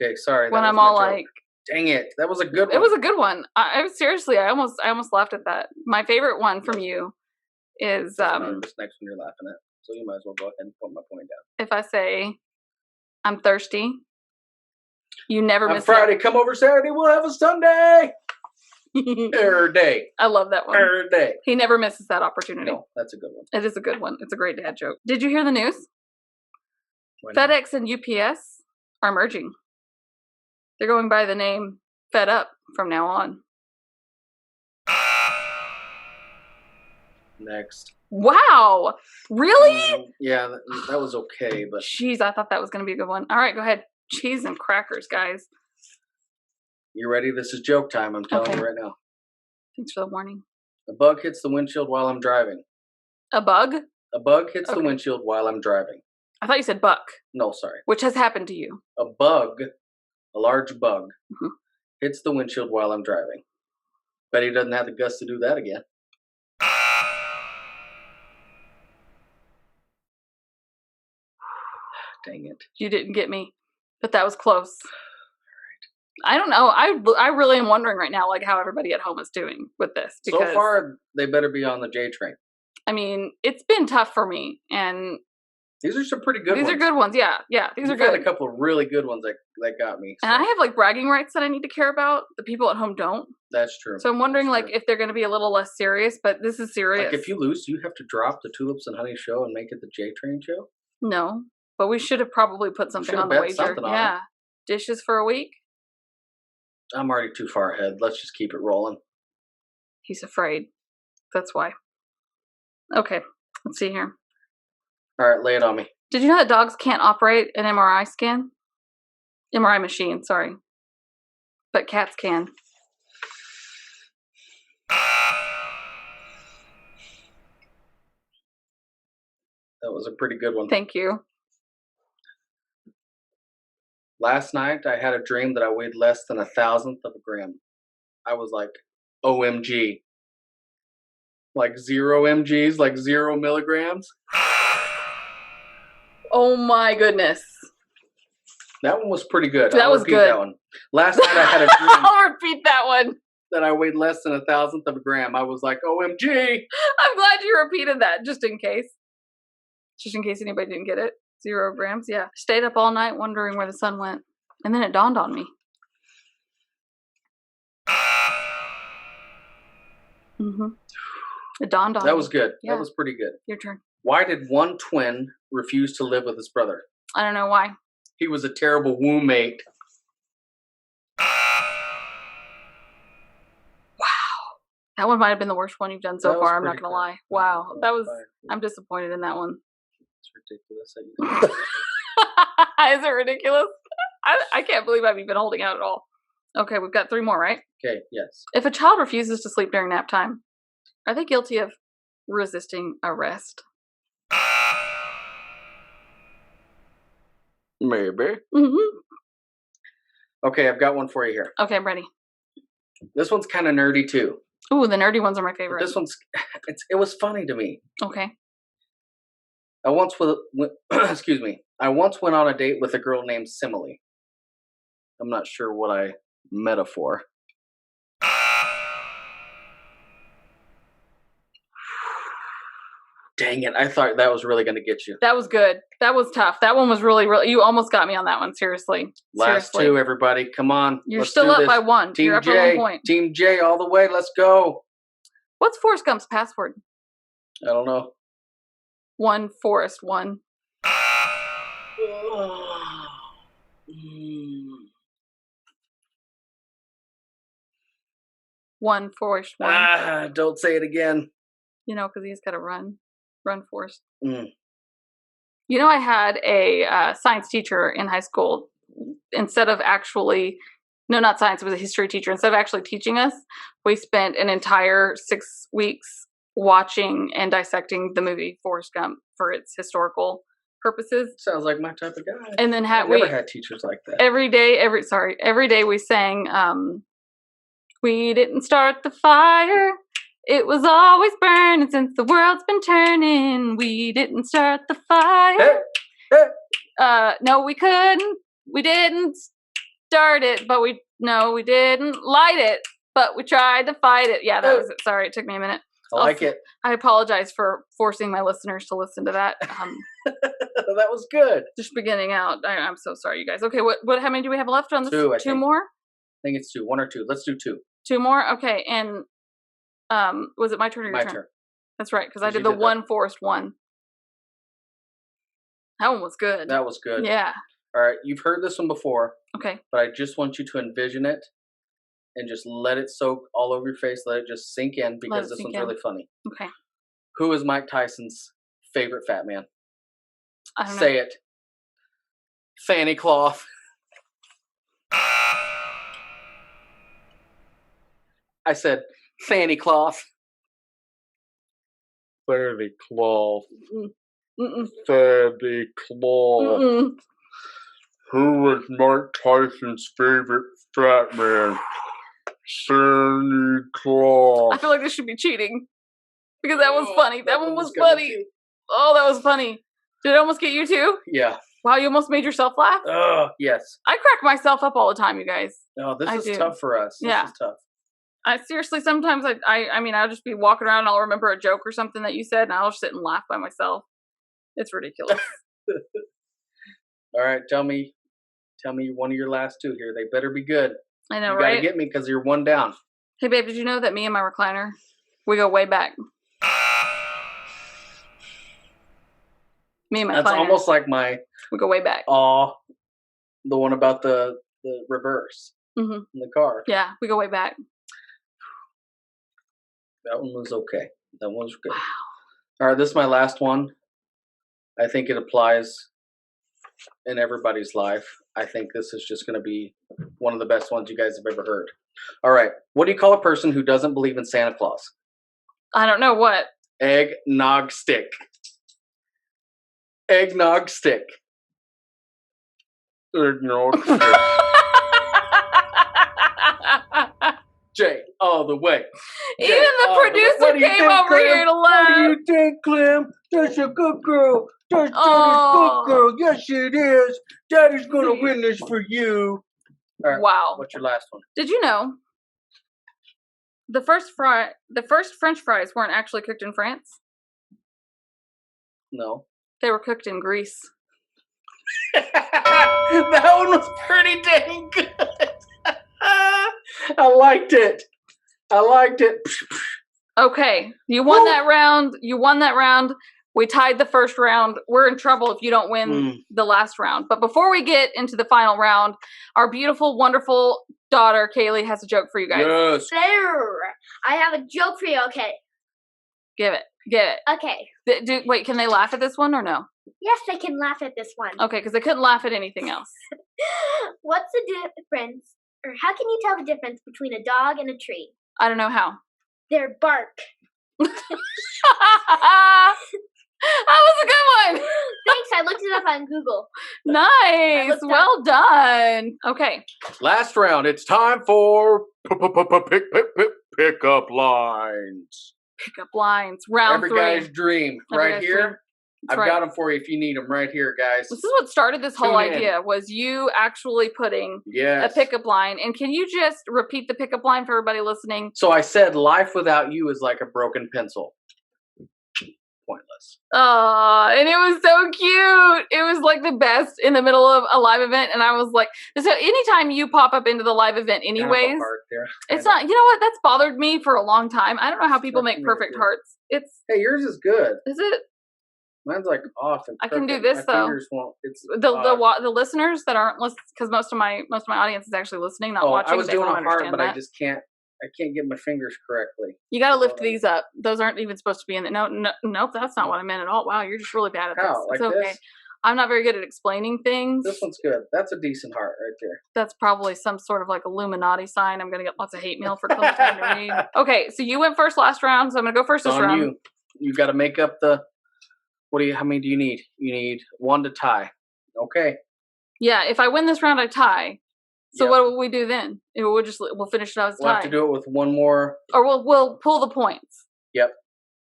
Okay, sorry. When I'm all like, dang it, that was a good one. It was a good one. I seriously, I almost laughed at that. My favorite one from you is this next one you're laughing at. So you might as well go ahead and put my point down. if I say I'm thirsty, you never miss Friday, come over Saturday, we'll have a Sunday. Every day. I love that one. Every day. He never misses that opportunity. No, that's a good one. It is a good one. It's a great dad joke. Did you hear the news? When? FedEx and UPS are merging. They're going by the name Fed Up from now on. Next. Wow. Really? Yeah, that was okay, but... Jeez, I thought that was going to be a good one. All right, go ahead. Cheese and crackers, guys. You ready? This is joke time, I'm telling you right now. Thanks for the warning. A bug hits the windshield while I'm driving. A bug? A bug hits the Okay. windshield while I'm driving. I thought you said buck, No, sorry. which has happened to you. A bug, a large bug, Mhm. hits the windshield while I'm driving. Bet he doesn't have the guts to do that again. Dang it. You didn't get me, but that was close. I don't know. I really am wondering right now, like, how everybody at home is doing with this. Because, So far, they better be on the J train. I mean, it's been tough for me, and These are some pretty good ones. these are good ones. Yeah, these are You've had good. a couple of really good ones that got me. And I have like bragging rights that I need to care about. The people at home don't. That's true. So I'm wondering, That's like, true. if they're going to be a little less serious. But this is serious. Like, if you lose, do you have to drop the Tulips and Honey show and make it the J Train show? No, but we should have probably put something Should've on the bet wager. something on Yeah, dishes for a week. I'm already too far ahead. Let's just keep it rolling. He's afraid. That's why. Okay, let's see here. All right, lay it on me. Did you know that dogs can't operate an MRI scan? MRI machine, sorry. But cats can. That was a pretty good one. Thank you. Last night, I had a dream that I weighed less than 1,000th of a gram. I was like, OMG. Like 0 mgs, like 0 milligrams. Oh my goodness. That one was pretty good. That I'll was repeat good. that one. Last night I had a dream I'll repeat that one. that I weighed less than 1,000th of a gram. I was like, OMG. I'm glad you repeated that, just in case. Just in case anybody didn't get it. 0 grams, yeah. Stayed up all night wondering where the sun went. And then it dawned on me. It dawned on me. That was good. Yeah. That was pretty good. Your turn. Why did one twin refuse to live with his brother? I don't know why. He was a terrible womb mate. That one might have been the worst one you've done so That was far. I'm not pretty going to good. lie. Wow. That was, Fine. I'm disappointed in that one. It's ridiculous. Is it ridiculous? I can't believe I've even holding out at all. Okay, we've got 3 more, right? Okay, yes. If a child refuses to sleep during nap time, are they guilty of resisting arrest? Maybe. Mm-hmm. Okay, I've got one for you here. Okay, I'm ready. This one's kind of nerdy too. Ooh, the nerdy ones are my But favorite. this one's, it was funny to me. Okay. I once excuse me. I once went on a date with a girl named Simile. I'm not sure what I metaphor. Dang it. I thought that was really going to get you. That was good. That was tough. That one was really, really, you almost got me on that one. Seriously. Last Seriously. 2, everybody. Come on. You're let's still do up this. by 1. Team You're up J. by 1 point. Team J all the way. Let's go. What's Forrest Gump's password? I don't know. 1 Forrest 1. One Forrest 1. Don't say it again. You know, because he's got to run. Run, Forrest. Mm. You know, I had a science teacher in high school. Instead of actually, no, not science, it was a history teacher. Instead of actually teaching us, we spent an entire 6 weeks watching and dissecting the movie Forrest Gump for its historical purposes. Sounds like my type of guy. And then I've never had teachers like that. every day we sang, we didn't start the fire. It was always burning since the world's been turning. We didn't start the fire. Hey, hey. No, we couldn't. We didn't start it, but we didn't light it, but we tried to fight it. Yeah, that was it. Sorry, it took me a minute. I like it. I apologize for forcing my listeners to listen to that. That was good. Just beginning out. I'm so sorry, you guys. Okay, what? How many do we have left on this? 2, I 2 think. more? I think it's 2. 1 or 2. Let's do 2. 2 more? Okay, and was it my turn or your My turn? turn. That's right, because I 'Cause did you the did that. 1 Forrest 1. That one was good. That was good. Yeah. All right, you've heard this one before, Okay. but I just want you to envision it and just let it soak all over your face. Let it just sink in because this one's really funny. Okay. Who is Mike Tyson's favorite fat man? I don't know. Say it. Fanny cloth. I said fanny cloth. Santa Claus. Mm-mm. Santa Claus. Mm-mm. Who was Mark Tyson's favorite fat man? Santa Claus. I feel like this should be cheating. Because that was funny. That one was funny. Oh, that was funny. Did it almost get you too? Yeah. Wow, you almost made yourself laugh? Yes. I crack myself up all the time, you guys. No, this is do. tough for us. Yeah. This is tough. I seriously, sometimes I mean, I'll just be walking around and I'll remember a joke or something that you said and I'll just sit and laugh by myself. It's ridiculous. All right, tell me one of your last two here. They better be good. I know, you right? You gotta get me because you're one down. Hey, babe, did you know that me and my recliner, we go way back? Me and my recliner. That's almost like my... We go way back. The one about the reverse in the car. Yeah, we go way back. That one was okay. That one was good. Wow. All right, this is my last one. I think it applies in everybody's life. I think this is just going to be one of the best ones you guys have ever heard. All right, what do you call a person who doesn't believe in Santa Claus? I don't know what. Eggnog stick. Eggnog stick. Eggnog stick. J all the way. Even the producer came over here to laugh. What do you think, Clem? That's a good girl. That's a good girl. Yes, it is. Daddy's gonna win this for you. All right, wow. What's your last one? Did you know the first French fries weren't actually cooked in France? No. They were cooked in Greece. That one was pretty dang good. I liked it. Okay, you won that round. You won that round. We tied the first round. We're in trouble if you don't win the last round. But before we get into the final round, our beautiful, wonderful daughter, Kaylee, has a joke for you guys. Yes. I have a joke for you, okay? Give it. Get it. Okay. Wait, can they laugh at this one or no? Yes, they can laugh at this one. Okay, because they couldn't laugh at anything else. What's the difference, or how can you tell the difference between a dog and a tree? I don't know how. Their bark. That was a good one. Thanks, I looked it up on Google. Nice. Well done. Okay. Last round. It's time for pickup lines. Pickup lines. Round 3. Every guy's dream. Right here. I've got them for you if you need them right here, guys. This is what started this whole idea, was you actually putting a pickup line. And can you just repeat the pickup line for everybody listening? So I said, life without you is like a broken pencil. Pointless. And it was so cute. It was like the best in the middle of a live event. And I was like, so anytime you pop up into the live event anyways, it's not, you know what? That's bothered me for a long time. I don't know how people make perfect hearts. Hey, yours is good. Is it? Mine's like off and I can do this though. It's the listeners that aren't listening, because most of my audience is actually listening, not watching. I was doing a heart, but that. I just can't. I can't get my fingers correctly. You got to lift these up. Those aren't even supposed to be in there. Nope, that's not what I meant at all. Wow, you're just really bad at this. Like it's okay. This? I'm not very good at explaining things. This one's good. That's a decent heart right there. That's probably some sort of like Illuminati sign. I'm going to get lots of hate mail for time to read. Okay, so you went first last round, so I'm going to go first this round. You got to make up the... How many do you need? You need 1 to tie. Okay. Yeah, if I win this round, I tie. So what will we do then? We'll finish it out as a tie. We'll have to do it with one more. Or we'll pull the points. Yep.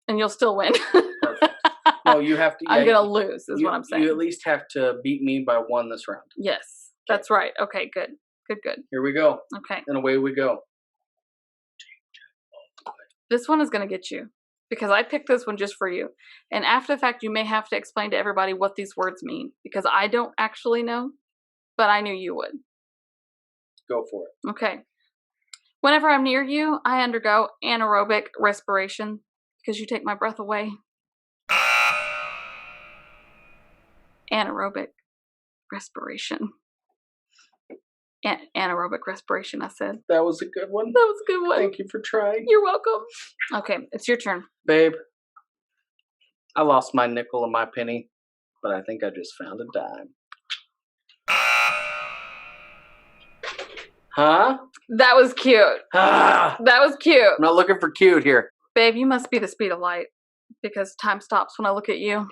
And you'll still win. Perfect. No, you have to. I'm going to lose is what I'm saying. You at least have to beat me by 1 this round. Yes, that's right. Okay, good. Here we go. Okay. And away we go. This one is going to get you, because I picked this one just for you. And after the fact, you may have to explain to everybody what these words mean, because I don't actually know, but I knew you would. Go for it. Okay. Whenever I'm near you, I undergo anaerobic respiration because you take my breath away. Anaerobic respiration. Anaerobic respiration, I said. That was a good one. That was a good one. Thank you for trying. You're welcome. Okay, it's your turn. Babe, I lost my nickel and my penny, but I think I just found a dime. Huh? That was cute. That was cute. I'm not looking for cute here. Babe, you must be the speed of light. because time stops when I look at you.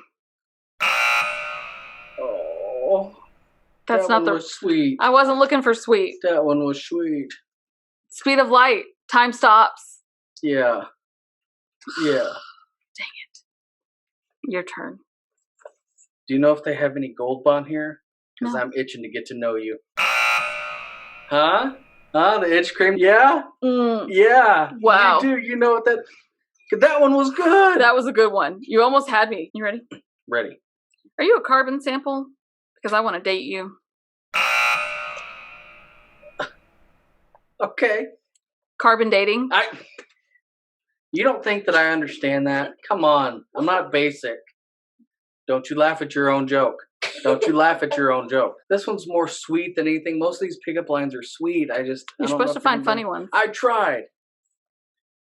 Oh, That's that not one the. was sweet. I wasn't looking for sweet. That one was sweet. Speed of light. Time stops. Yeah. Yeah. Dang it. Your turn. Do you know if they have any gold bond here? Because No. I'm itching to get to know you. Huh? Huh? The itch cream? Yeah? Yeah. Wow. You do. You know what that one was good. That was a good one. You almost had me. You ready? Ready. Are you a carbon sample? Because I want to date you. Okay. Carbon dating? You don't think that I understand that? Come on. I'm not basic. Don't you laugh at your own joke. Don't you laugh at your own joke. This one's more sweet than anything. Most of these pickup lines are sweet. You're supposed to find funny ones. I tried.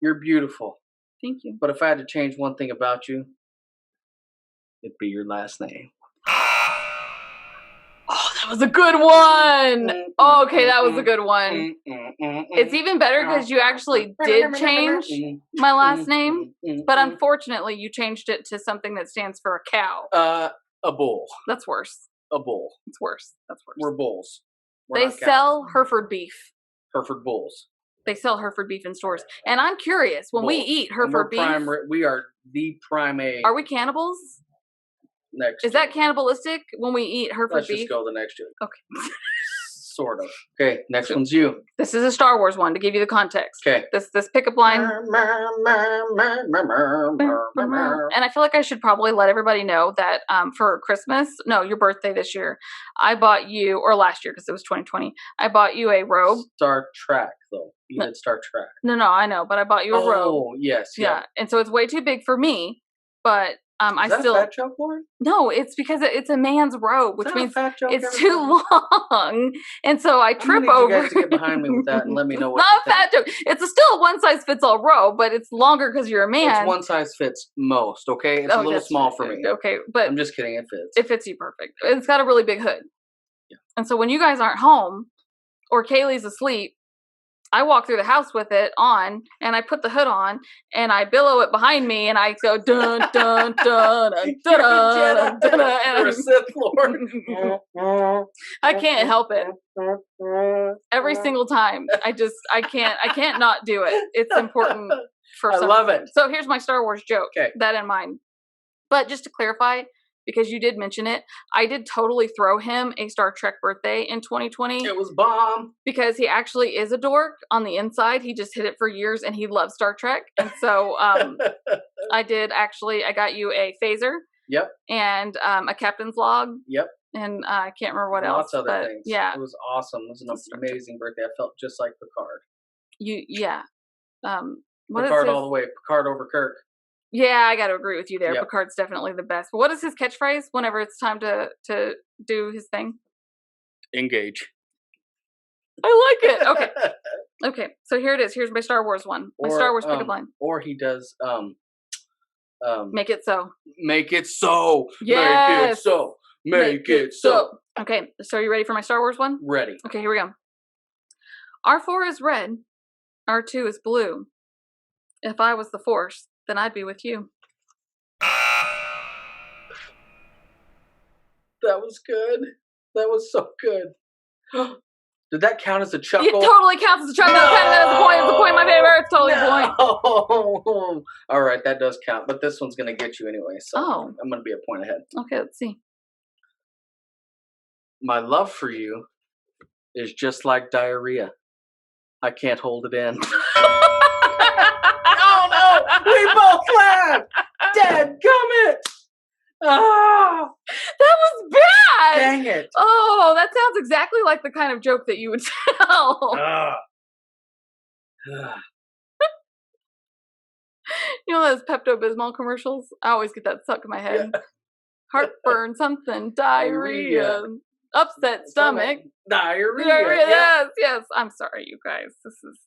You're beautiful. Thank you. But if I had to change one thing about you, it'd be your last name. Oh, that was a good one. Oh, okay, that was a good one. It's even better because you actually did change my last name, but unfortunately you changed it to something that stands for a cow. A bull. That's worse. A bull. It's worse. That's worse. We're bulls. We're They not cows. sell Hereford beef. Hereford bulls. They sell Hereford beef in stores. And I'm curious, when we eat Hereford beef, we are the prime A. are we cannibals? Next. Is that cannibalistic when we eat Hereford Let's beef? just go the next year. Okay. Sort of. Okay, next one's you. This is a Star Wars one to give you the context. Okay. This pickup line. And I feel like I should probably let everybody know that for Christmas, no, your birthday this year, I bought you, or last year because it was 2020, I bought you a robe. Star Trek, though. You did Star Trek. No, I know, but I bought you a robe. Oh, yes. Yeah, and so it's way too big for me, but Is that a fat joke, Lauren? No, it's because it's a man's robe, which means fat joke, it's too long, and so I trip over. You guys to get behind me with that and let me know what. Not a fat joke. It's still a one size fits all robe, but it's longer because you're a man. It's one size fits most. Okay, it's a little small for me. Okay, but I'm just kidding. It fits. It fits you perfect. It's got a really big hood, yeah. And so when you guys aren't home or Kaylee's asleep, I walk through the house with it on, and I put the hood on, and I billow it behind me, and I go dun dun dun dun dun dun, and you're a Sith Lord. I can't help it. Every single time, I can't not do it. It's important for. I love it. So here's my Star Wars joke. Okay. That in mind, but just to clarify, because you did mention it, I did totally throw him a Star Trek birthday in 2020. It was bomb. Because he actually is a dork on the inside. He just hid it for years and he loves Star Trek. And so I got you a phaser. Yep. And a captain's log. Yep. And I can't remember what else. Lots other things. Yeah. It was awesome. It was an amazing birthday. I felt just like Picard. Yeah. Picard all the way. Picard over Kirk. Yeah, I got to agree with you there. Yep. Picard's definitely the best. But what is his catchphrase whenever it's time to do his thing? Engage. I like it. Okay. Okay. So here it is. Here's my Star Wars one. My Star Wars pickup line. Or he does Make it so. Make it so. Yes. Make it so. Make it so. Okay. So are you ready for my Star Wars one? Ready. Okay, here we go. R4 is red. R2 is blue. If I was the Force, then I'd be with you. That was good. That was so good. Did that count as a chuckle? It totally counts as a chuckle. That is a point. It's a point in my favor. It's totally a point. All right, that does count. But this one's going to get you anyway. So I'm going to be a point ahead. Okay, let's see. My love for you is just like diarrhea. I can't hold it in. Oh no! We both laughed! Dadgummit! Ah! That was bad! Dang it! Oh, that sounds exactly like the kind of joke that you would tell. You know those Pepto-Bismol commercials? I always get that stuck in my head. Yeah. Heartburn, something, diarrhea, upset stomach. Diarrhea. Yes. I'm sorry, you guys. This is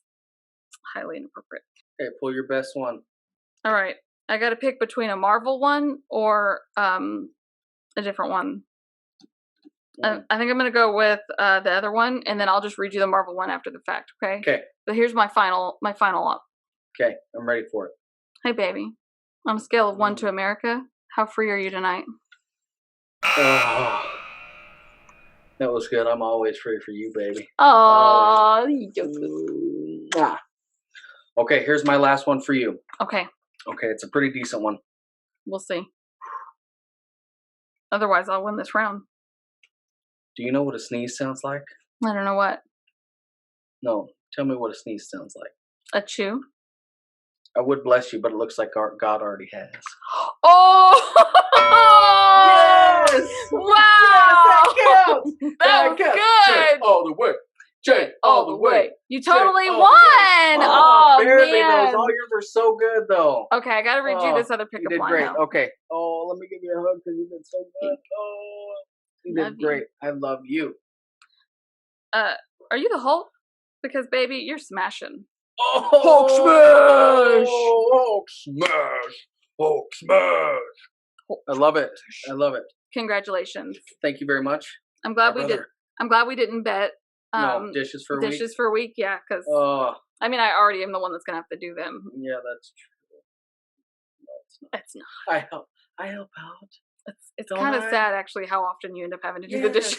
highly inappropriate. Okay, pull your best one. All right. I got to pick between a Marvel one or a different one. I think I'm going to go with the other one, and then I'll just read you the Marvel one after the fact, okay? Okay. So here's my final up. Okay, I'm ready for it. Hey, baby. On a scale of 1 to America, how free are you tonight? Oh, that was good. I'm always free for you, baby. Oh, Okay, here's my last one for you. okay, Okay, it's a pretty decent one. we'll see. Otherwise, I'll win this round. Do you know what a sneeze sounds like? I don't know what. No, tell me what a sneeze sounds like. A chew? I would bless you, but it looks like God already has. Oh! Yes! Wow! Yes, that counts! That was good! Jake all the way! Jake all the way! You totally Jake all won! the way. Oh, barely, man. Those. All yours are so good, though. Okay, I gotta read you this other You pickup did line great. now. Okay. Oh, let me give you a hug because you did so good. Oh, you Love did you. great. I love you. Are you the Hulk? Because, baby, you're smashing. Oh, Hulk smash! Hulk smash! Hulk smash! I love it. I love it. Congratulations. Thank you very much. I'm glad My we brother. did. I'm glad we didn't bet. No, dishes for a week. Dishes for a week, yeah. Because Oh, I mean, I already am the one that's gonna have to do them. yeah, that's true. No, it's not. It's not. I help out. It's Don't kind of I? sad, actually, how often you end up having to do the Yeah, dishes.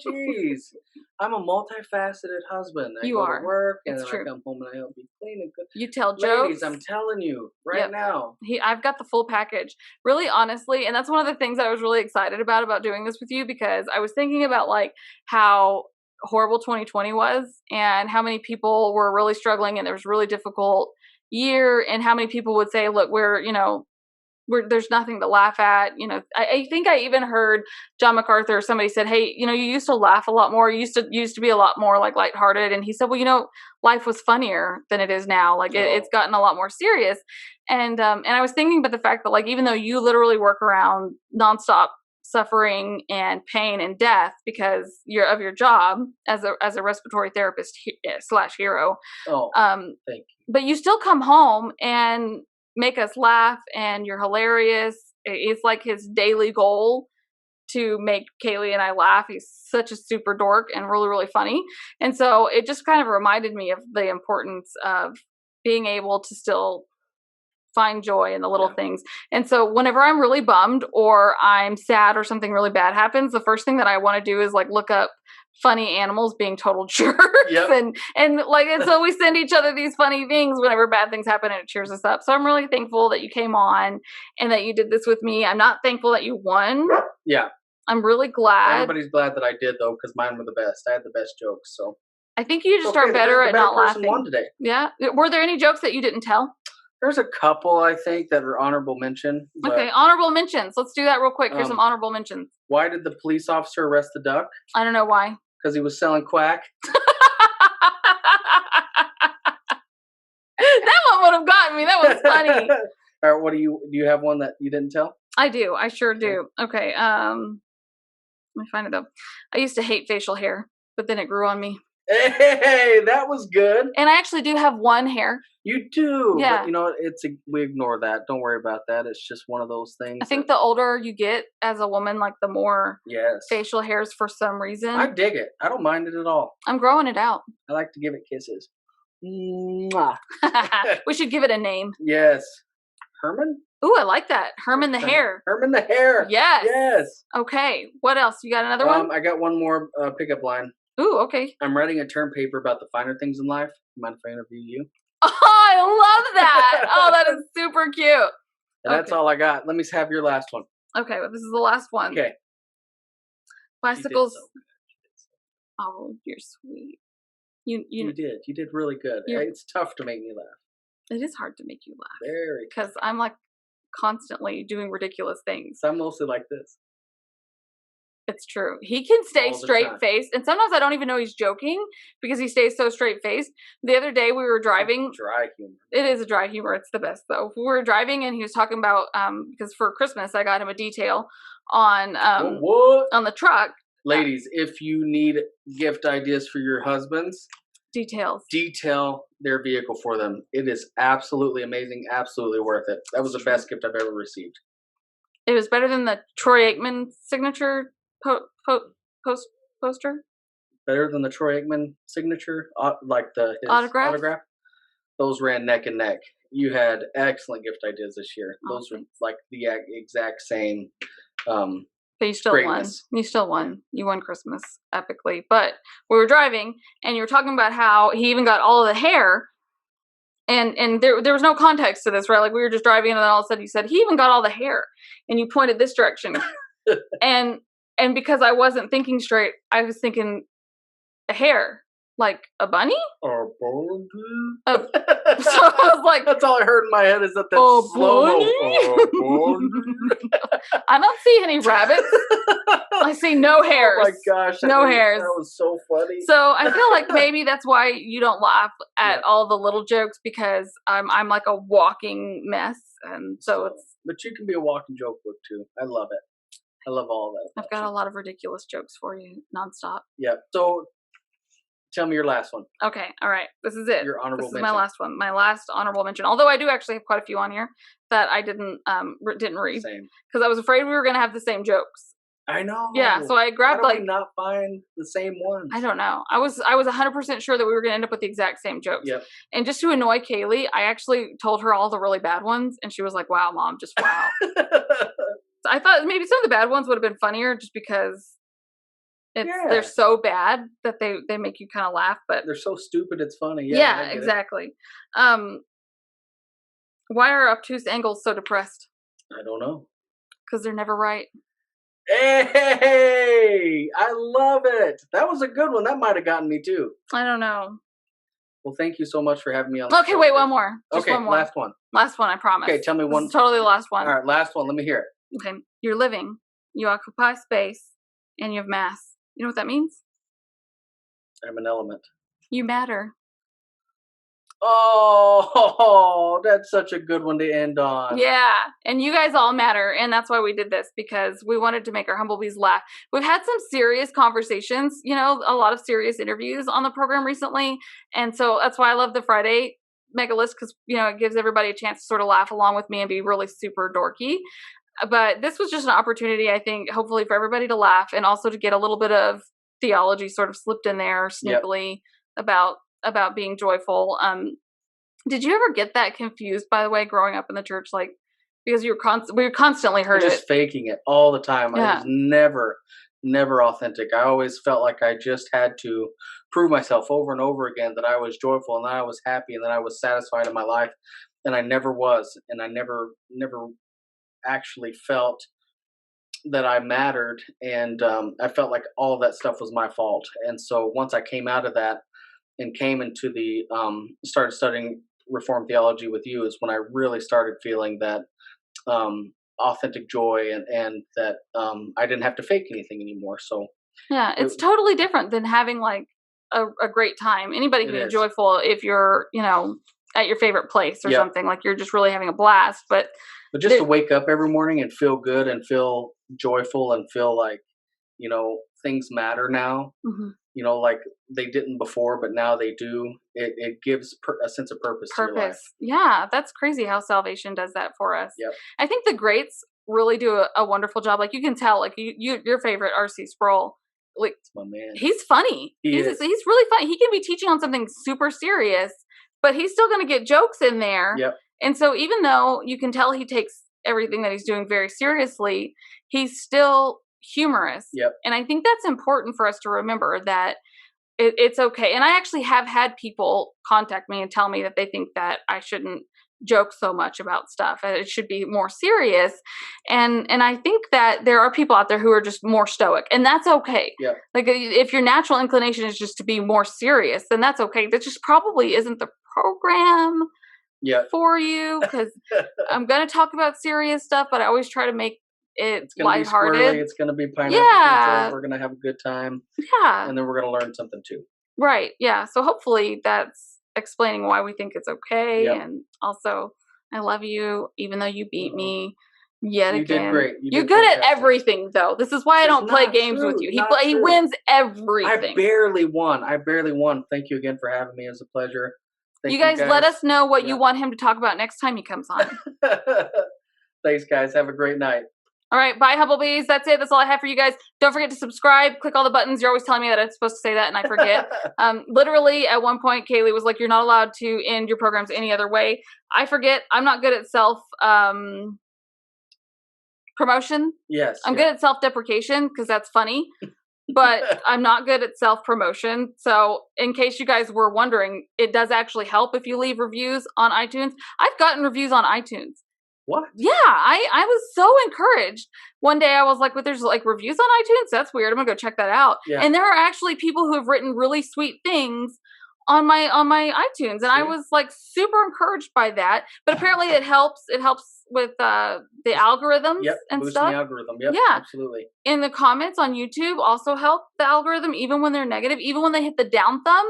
Jeez. I'm a multifaceted husband. I You go are. to work and It's then true. I come home and I help you clean and cook. You tell Ladies, jokes. I'm telling you right Yep. now. I've got the full package. Really, honestly, and that's one of the things I was really excited about doing this with you, because I was thinking about like how horrible 2020 was and how many people were really struggling and it was a really difficult year, and how many people would say, look, there's nothing to laugh at. I think I even heard John MacArthur, somebody said, hey, you used to laugh a lot more. You used to be a lot more like lighthearted. And he said, well, life was funnier than it is now. Like it's gotten a lot more serious. And I was thinking about the fact that like, even though you literally work around nonstop suffering and pain and death because of your job as a respiratory therapist / hero. Oh, thank you. But you still come home and make us laugh, and you're hilarious. It's like his daily goal to make Kaylee and I laugh. He's such a super dork and really, really funny. And so it just kind of reminded me of the importance of being able to still find joy in the little things. And so whenever I'm really bummed or I'm sad or something really bad happens, the first thing that I want to do is like look up funny animals being total jerks. Yep. and so we send each other these funny things whenever bad things happen, and it cheers us up. So I'm really thankful that you came on and that you did this with me. I'm not thankful that you won. Yeah. I'm really glad. Everybody's glad that I did, though, because mine were the best. I had the best jokes, so. I think you just are better at not laughing. Won today. Yeah. Were there any jokes that you didn't tell? There's a couple, I think, that are honorable mention. Okay, honorable mentions. Let's do that real quick. Here's some honorable mentions. Why did the police officer arrest the duck? I don't know why. Because he was selling quack. That one would have gotten me. That was funny. All right, do you have one that you didn't tell? I do. I sure do. Okay. Let me find it though. I used to hate facial hair, but then it grew on me. Hey, that was good. And I actually do have one hair. You do. Yeah. But we ignore that. Don't worry about that. It's just one of those things. I think the older you get as a woman, like the more facial hairs for some reason. I dig it. I don't mind it at all. I'm growing it out. I like to give it kisses. Mwah. We should give it a name. Yes. Herman? Ooh, I like that. Herman the Hare. Herman the Hare. Yes. Yes. Okay. What else? You got another one? I got one more pickup line. Ooh, okay. I'm writing a term paper about the finer things in life. Mind if I interview you? Oh, I love that. Oh, that is super cute. And that's all I got. Let me have your last one. Okay, well, this is the last one. Okay. Bicycles. Oh, you're sweet. You did. You did really good. It's tough to make me laugh. It is hard to make you laugh. Very. Because I'm like constantly doing ridiculous things. So I'm mostly like this. It's true. He can stay straight-faced, and sometimes I don't even know he's joking because he stays so straight-faced. The other day we were driving. Dry humor. It is a dry humor. It's the best, though. We were driving, and he was talking about because for Christmas I got him a detail on the truck. Ladies, if you need gift ideas for your husbands, detail their vehicle for them. It is absolutely amazing, absolutely worth it. That was the best gift I've ever received. It was better than the Troy Aikman signature poster. Better than the Troy Aikman signature, like his autograph. those ran neck and neck. You had excellent gift ideas this year. Oh, Those were thanks. like the exact same. But you still Greatness. won. You still won. You won Christmas epically. But we were driving, and you were talking about how he even got all of the hair. And there was no context to this, right? Like we were just driving, and then all of a sudden you said he even got all the hair, and you pointed this direction, and because I wasn't thinking straight, I was thinking a hair, like a bunny. Or So I was like, that's all I heard in my head is that oh, slow-mo. I don't see any rabbits. I see no hairs. Oh my gosh. No hairs. That was so funny. So I feel like maybe that's why you don't laugh at all the little jokes, because I'm like a walking mess, and so it's. But you can be a walking joke book too. I love it. I love all of that. I've got a lot of ridiculous jokes for you, nonstop. Yeah. So tell me your last one. Okay, all right. This is it. Your honorable This is mention. my last one. My last honorable mention. Although I do actually have quite a few on here that I didn't read Same. because I was afraid we were gonna have the same jokes. I know. Yeah, so I grabbed How do we not find the same ones? I don't know. I was 100% sure that we were gonna end up with the exact same jokes. Yep. And just to annoy Kaylee, I actually told her all the really bad ones, and she was like, "Wow, Mom, just wow." So I thought maybe some of the bad ones would have been funnier, just because they're so bad that they make you kind of laugh, but they're so stupid it's funny. Yeah, exactly. Why are obtuse angles so depressed? I don't know. Because they're never right. Hey, I love it. That was a good one. That might have gotten me too. I don't know. Well, thank you so much for having me on. Okay, wait, one more. Just okay, one more. last one. Last one, I promise. Okay, tell me one. This is totally the last one. All right, last one. Let me hear it. Okay, you're living. You occupy space, and you have mass. You know what that means? I'm an element. You matter. Oh, that's such a good one to end on. Yeah, and you guys all matter, and that's why we did this, because we wanted to make our humblebees laugh. We've had some serious conversations, a lot of serious interviews on the program recently, and so that's why I love the Friday mega list, because it gives everybody a chance to sort of laugh along with me and be really super dorky. But this was just an opportunity, I think, hopefully for everybody to laugh, and also to get a little bit of theology sort of slipped in there sneakily about being joyful. Did you ever get that confused, by the way, growing up in the church, like, because we constantly heard just faking it all the time? Yeah. I was never authentic. I always felt like I just had to prove myself over and over again that I was joyful and that I was happy and that I was satisfied in my life, and I never was, and I never actually felt that I mattered, and I felt like all that stuff was my fault. And so once I came out of that and came into the started studying Reformed theology with you, is when I really started feeling that authentic joy, and that I didn't have to fake anything anymore. So yeah, it's totally different than having like a great time. Anybody can be joyful if you're at your favorite place or something, like you're just really having a blast. But just to wake up every morning and feel good and feel joyful and feel like things matter now. Mm-hmm. Like they didn't before, but now they do. It gives a sense of purpose to your life. Yeah, that's crazy how salvation does that for us. Yep. I think the greats really do a wonderful job. Like you can tell, like your favorite R.C. Sproul, like that's my man. He's funny. He's really funny. He can be teaching on something super serious, but he's still going to get jokes in there. Yep. And so even though you can tell he takes everything that he's doing very seriously, he's still humorous. Yep. And I think that's important for us to remember, that it's okay. And I actually have had people contact me and tell me that they think that I shouldn't joke so much about stuff, and it should be more serious. And I think that there are people out there who are just more stoic, and that's okay. Yeah. Like if your natural inclination is just to be more serious, then that's okay. That just probably isn't the program for you, because I'm going to talk about serious stuff, but I always try to make it's lighthearted. It's going to be pineapple pizza. We're going to have a good time. Yeah. And then we're going to learn something too. Right. Yeah. So hopefully that's explaining why we think it's okay. Yep. And also, I love you, even though you beat me yet you again. Did great. You're good at everything, though. This is why I don't play games with you. He wins everything. I barely won. Thank you again for having me. It was a pleasure. You guys let us know what you want him to talk about next time he comes on. Thanks, guys. Have a great night. All right, bye, Humblebees. That's it. That's all I have for you guys. Don't forget to subscribe. Click all the buttons. You're always telling me that I'm supposed to say that, and I forget. Literally, at one point, Kaylee was like, "You're not allowed to end your programs any other way." I forget. I'm not good at self promotion. Yes. I'm good at self deprecation because that's funny. But I'm not good at self-promotion. So in case you guys were wondering, it does actually help if you leave reviews on iTunes. I've gotten reviews on iTunes. What? Yeah, I was so encouraged. One day I was like, "But there's like reviews on iTunes? That's weird. I'm gonna go check that out." Yeah. And there are actually people who have written really sweet things on my iTunes, and I was like super encouraged by that. But apparently it helps. It helps with the algorithms and boosting stuff. the algorithm. Yep, Yeah, absolutely. In the comments on YouTube also help the algorithm, even when they're negative, even when they hit the down thumb.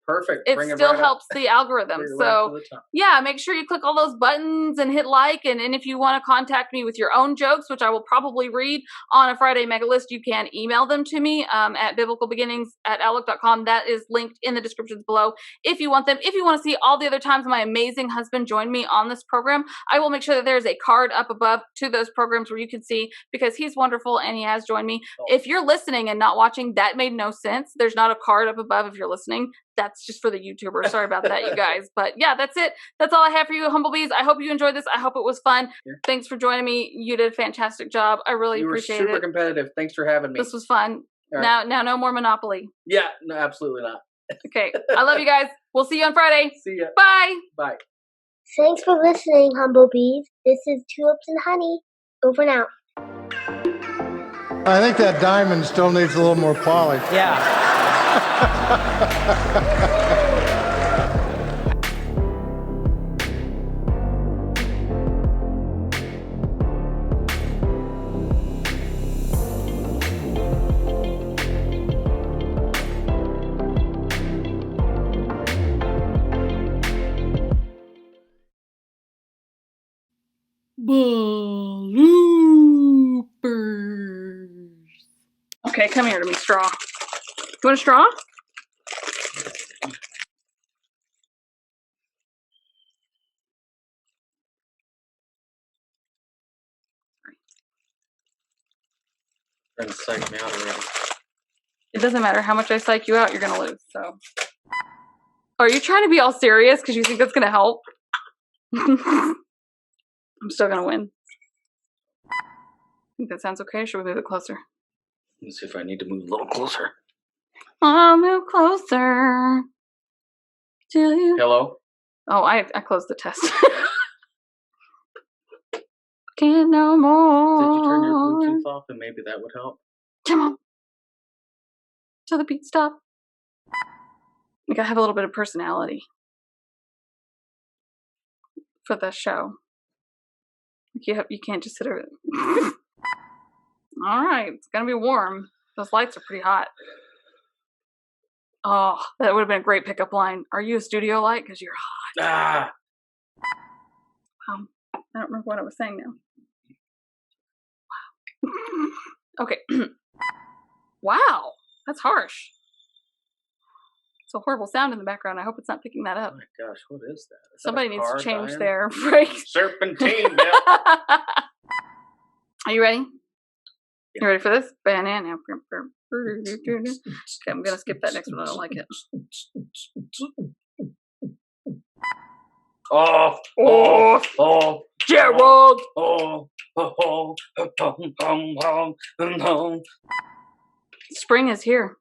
Perfect. It still helps the algorithm. So yeah, make sure you click all those buttons and hit like. And if you want to contact me with your own jokes, which I will probably read on a Friday Mega List, you can email them to me at biblicalbeginnings@outlook.com. That is linked in the descriptions below if you want them. If you want to see all the other times my amazing husband joined me on this program, I will make sure that there's a card up above to those programs where you can see, because he's wonderful and he has joined me. If you're listening and not watching, that made no sense. There's not a card up above if you're listening. That's just for the YouTubers. Sorry about that, you guys. But yeah, that's it. That's all I have for you, Humblebees. I hope you enjoyed this. I hope it was fun. Yeah. Thanks for joining me. You did a fantastic job. I really appreciate it. You were super competitive. Thanks for having me. This was fun. Right. Now, no more Monopoly. Yeah, no, absolutely not. Okay. I love you guys. We'll see you on Friday. See ya. Bye. Bye. Thanks for listening, Humblebees. This is Tulips and Honey. Over and out. I think that diamond still needs a little more polish. Yeah. Bloopers. Okay, come here to me, straw. You want a straw? Psych me out already. It doesn't matter how much I psych you out, you're gonna lose. So, are you trying to be all serious because you think that's gonna help? I'm still gonna win. I think that sounds okay. Or should we move it closer? Let's see if I need to move a little closer. I'll move closer to you. Hello? Oh, I closed the test. Can't no more. Did you turn your Bluetooth off and maybe that would help? Come on. Till the beat stop. You gotta have a little bit of personality for the show. You can't just sit over. All right, it's gonna be warm. Those lights are pretty hot. Oh, that would have been a great pickup line. Are you a studio light? Because you're hot. I don't remember what I was saying now. Wow. Okay. Wow, that's harsh. It's a horrible sound in the background. I hope it's not picking that up. Oh my gosh, what is that? Somebody needs to change their brakes. Serpentine. Are you ready? You ready for this? Banana. Okay, I'm gonna skip that next one. I don't like it. Gerald. Spring is here.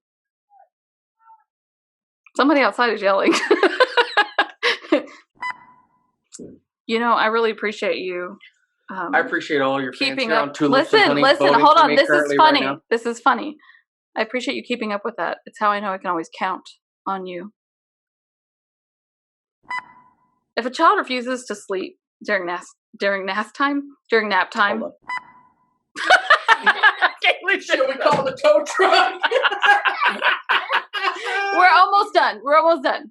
Somebody outside is yelling. You know, I really appreciate you. I appreciate all your fans keeping here up. on Tulips Listen, and Honey. listen, hold on. This is funny. Right this is funny. I appreciate you keeping up with that. It's how I know I can always count on you. If a child refuses to sleep during nap time. Should we call the tow truck? We're almost done.